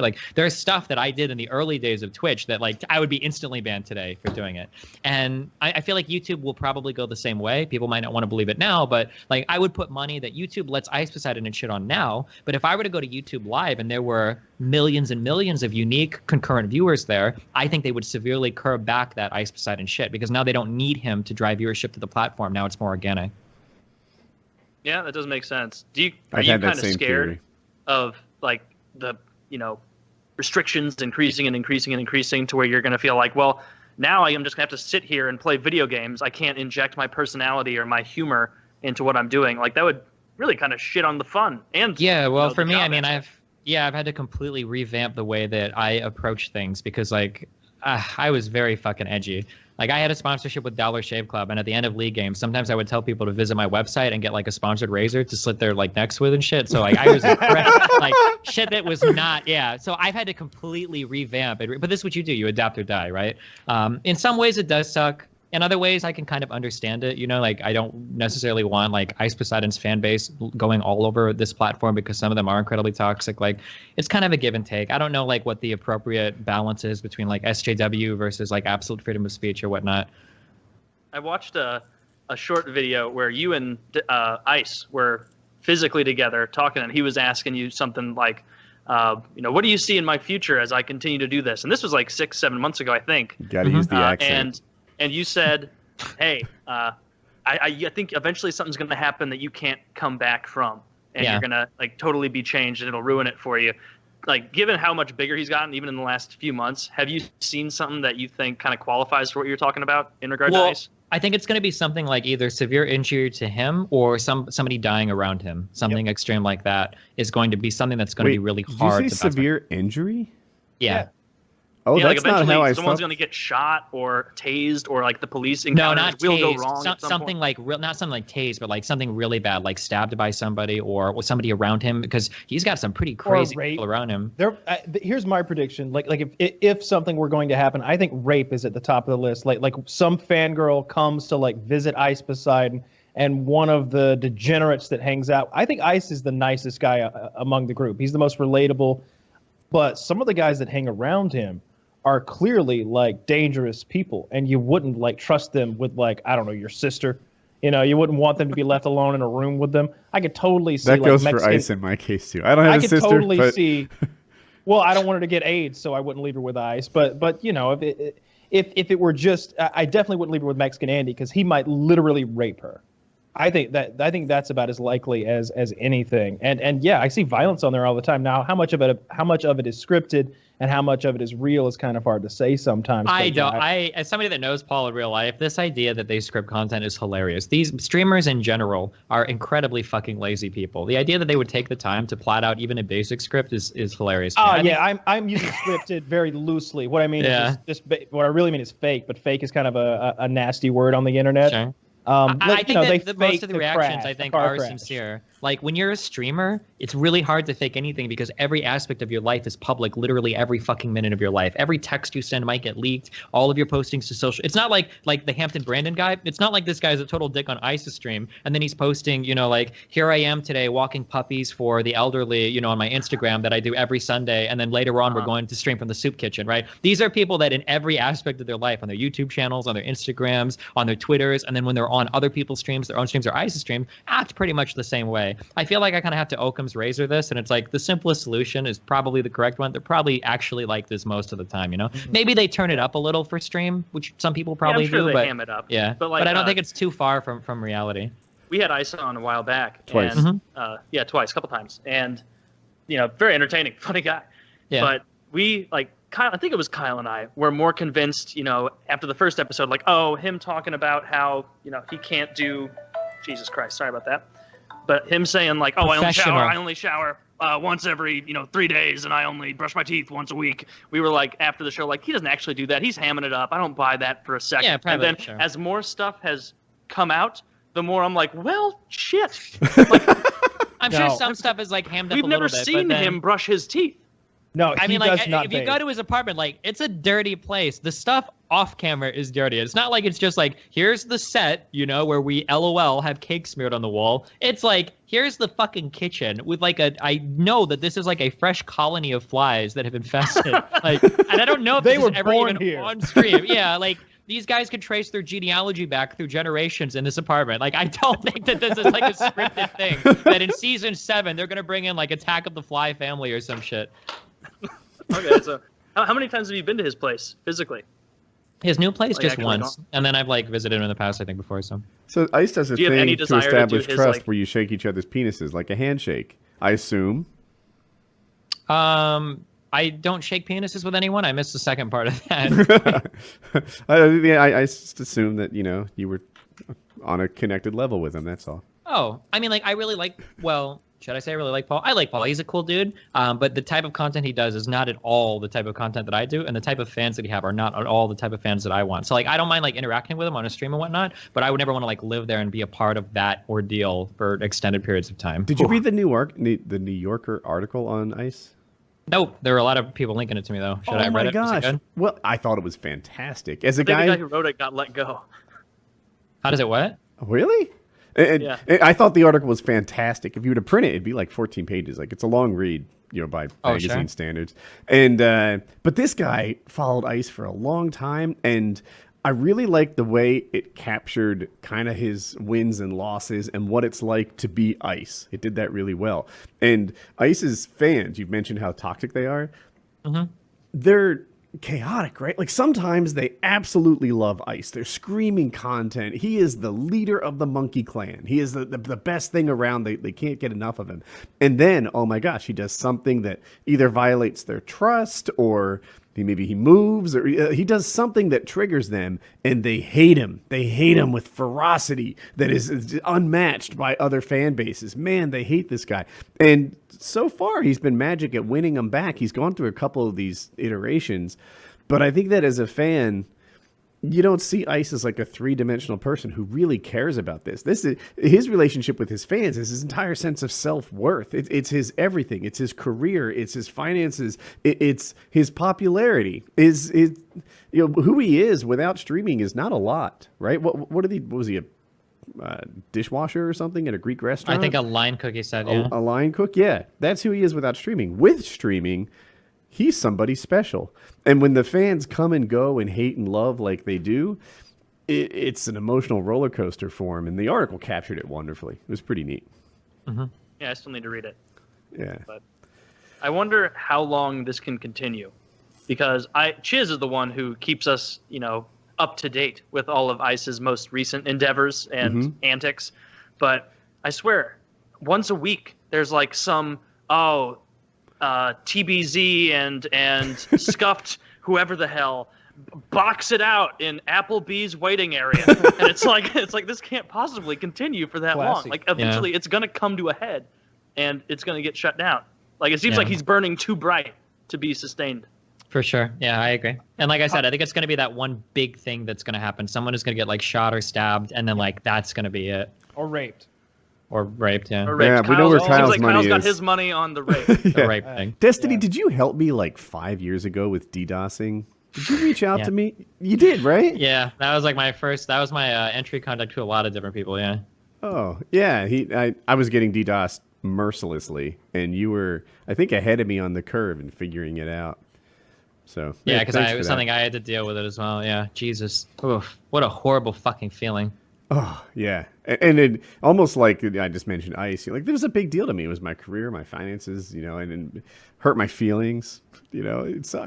Like there's stuff that I did in the early days of Twitch that like I would be instantly banned today for doing it. And I feel like YouTube will probably go the same way. People might not want to believe it now, but like I would put money that YouTube lets Ice Poseidon and shit on now. But if I were to go to YouTube Live and there were millions and millions of unique concurrent viewers there, I think they would severely curb back that Ice Poseidon shit because now they don't need him to drive viewership to the platform. Now it's more organic. Yeah, that does make sense. Are you kind of scared of like the restrictions increasing and increasing and increasing to where you're going to feel like, well, now I am just going to have to sit here and play video games. I can't inject my personality or my humor into what I'm doing. Like that would really kind of shit on the fun. And yeah, well, for me, I mean, I've had to completely revamp the way that I approach things because like I was very fucking edgy. Like I had a sponsorship with Dollar Shave Club, and at the end of league games, sometimes I would tell people to visit my website and get like a sponsored razor to slit their like necks with and shit. So like I was like shit that was not So I've had to completely revamp it. But this is what you do: you adapt or die, right? In some ways, it does suck. In other ways, I can kind of understand it. Like I don't necessarily want like Ice Poseidon's fan base going all over this platform because some of them are incredibly toxic. Like it's kind of a give and take. I don't know like what the appropriate balance is between like SJW versus like absolute freedom of speech or whatnot. I watched a short video where you and Ice were physically together talking, and he was asking you something like, what do you see in my future as I continue to do this? And this was like 6-7 months ago, I think. You gotta use the accent. And you said, hey, I think eventually something's going to happen that you can't come back from. And you're going to like totally be changed and it'll ruin it for you. Like, given how much bigger he's gotten, even in the last few months, have you seen something that you think kind of qualifies for what you're talking about in regard to Ice? I think it's going to be something like either severe injury to him or somebody dying around him. Something extreme like that is going to be something that's going to be really hard. Did you say severe injury? Yeah. Oh, yeah, that's like not how I someone's going to get shot or tased, or like the police will go wrong. Something like not something like tased, but like something really bad, like stabbed by somebody or somebody around him, because he's got some pretty crazy people around him. Here's my prediction: like if something were going to happen, I think rape is at the top of the list. Like some fangirl comes to like visit Ice Poseidon, and one of the degenerates that hangs out. I think Ice is the nicest guy among the group. He's the most relatable, but some of the guys that hang around him are clearly like dangerous people, and you wouldn't like trust them with like, I don't know, your sister. You wouldn't want them to be left alone in a room with them. I could totally see that goes for Ice in my case too. I don't have a sister. I could totally see. Well, I don't want her to get AIDS, so I wouldn't leave her with Ice. But if it were just, I definitely wouldn't leave her with Mexican Andy because he might literally rape her. I think that's about as likely as anything. And yeah, I see violence on there all the time. Now, how much of it is scripted and how much of it is real is kind of hard to say sometimes. As somebody that knows Paul in real life, this idea that they script content is hilarious. These streamers in general are incredibly fucking lazy people. The idea that they would take the time to plot out even a basic script is hilarious. I'm using scripted very loosely. What I mean is just what I really mean is fake, but fake is kind of a nasty word on the internet. Sure. I think that most of the reactions I think are sincere. Like when you're a streamer, it's really hard to fake anything because every aspect of your life is public, literally every fucking minute of your life. Every text you send might get leaked. All of your postings to social. It's not like the Hampton Brandon guy. It's not like this guy's a total dick on Ice's stream and then he's posting, like here I am today walking puppies for the elderly, on my Instagram that I do every Sunday, and then later on we're going to stream from the soup kitchen, right? These are people that in every aspect of their life, on their YouTube channels, on their Instagrams, on their Twitters, and then when they're on other people's streams, their own streams or Ice's stream, act pretty much the same way. I feel like I kind of have to Occam's razor this, and it's like the simplest solution is probably the correct one. They're probably actually like this most of the time, Maybe they turn it up a little for stream, which some people probably I'm sure do, they but ham it up. Yeah, but I don't think it's too far from reality. We had Ice on a while back. Twice. And, twice, a couple times. And, very entertaining, funny guy. Yeah. But we, Kyle, I think it was Kyle and I, were more convinced, after the first episode, him talking about how, he can't do, Jesus Christ, sorry about that. But him saying I only shower once every, 3 days, and I only brush my teeth once a week. We were after the show, he doesn't actually do that. He's hamming it up. I don't buy that for a second. Yeah, probably, and then sure. As more stuff has come out, the more I'm like, well, shit. I'm sure some stuff is hammed up a little bit. We've never seen him brush his teeth. No, I mean, if you go to his apartment, it's a dirty place. The stuff off camera is dirty. It's not like it's just like, here's the set, where we LOL have cake smeared on the wall. It's like, here's the fucking kitchen with like I know that this is like a fresh colony of flies that have infested. And I don't know if they this were is ever born even here. On stream. Yeah, like these guys could trace their genealogy back through generations in this apartment. Like, I don't think that this is like a scripted thing. That in season 7 they're gonna bring in like Attack of the Fly Family or some shit. Okay, so how many times have you been to his place physically? His new place just once, and then I've like visited him in the past, I think, before. So Ice does a thing to establish trust where you shake each other's penises, like a handshake, I assume. I don't shake penises with anyone. I missed the second part of that. I just assumed that you were on a connected level with him. That's all. Oh, I mean, like I really like. Well, should I say I really like Paul? I like Paul. He's a cool dude. But the type of content he does is not at all the type of content that I do, and the type of fans that he have are not at all the type of fans that I want. So like, I don't mind like interacting with him on a stream and whatnot, but I would never want to like live there and be a part of that ordeal for extended periods of time. Did you read the New Yorker article on Ice? Nope. There were a lot of people linking it to me though. Should I read it? Oh my gosh! Well, I thought it was fantastic. As a guy, guy the guy who wrote it got let go. How does it what? Really? And I thought the article was fantastic. If you were to print it, it'd be like 14 pages. Like, it's a long read, by magazine standards. And but this guy followed Ice for a long time, and I really liked the way it captured kind of his wins and losses and what it's like to be Ice. It did that really well. And Ice's fans, you've mentioned how toxic they are. Mm-hmm. They're chaotic, right? Like sometimes they absolutely love Ice. They're screaming content. He is the leader of the Monkey Clan. He is the best thing around. They can't get enough of him. And then, oh my gosh, he does something that either violates their trust or maybe he moves or he does something that triggers them and they hate him. They hate him with ferocity that is unmatched by other fan bases. Man, they hate this guy. And so far, he's been magic at winning them back. He's gone through a couple of these iterations. But I think that as a fan, you don't see Ice as like a three-dimensional person who really cares about this. This is his relationship with his fans is his entire sense of self-worth. It's his everything. It's his career. It's his finances. It's his popularity. Who he is without streaming is not a lot, right? What was he, a dishwasher or something at a Greek restaurant? I think a line cook, he said, yeah. A line cook? Yeah. That's who he is without streaming. With streaming, he's somebody special. And when the fans come and go and hate and love like they do, it's an emotional roller coaster for him. And the article captured it wonderfully. It was pretty neat. Mm-hmm. Yeah, I still need to read it. Yeah. But I wonder how long this can continue. Because Chiz is the one who keeps us, up to date with all of Ice's most recent endeavors and antics. But I swear, once a week, there's like some, TBZ and scuffed whoever the hell box it out in Applebee's waiting area, and it's like this can't possibly continue for that long. Like eventually, it's gonna come to a head, and it's gonna get shut down. Like it seems like he's burning too bright to be sustained. For sure. Yeah, I agree. And like I said, I think it's going to be that one big thing that's going to happen. Someone is going to get like shot or stabbed, and then like that's going to be it. Or raped. Yeah. Or raped. Yeah, we know where Kyle's money is. Kyle's got his money on the rape. The rape thing. Destiny, did you help me like 5 years ago with DDoSing? Did you reach out to me? You did, right? Yeah, that was like my first. That was my entry contact to a lot of different people. Yeah. Oh yeah, I was getting DDoSed mercilessly, and you were, I think, ahead of me on the curve in figuring it out. So yeah, because it was something I had to deal with it as well. Yeah, Jesus, oof, what a horrible fucking feeling. Oh yeah, and it almost like I just mentioned Ice. Like there was a big deal to me. It was my career, my finances, and it hurt my feelings. It sucked.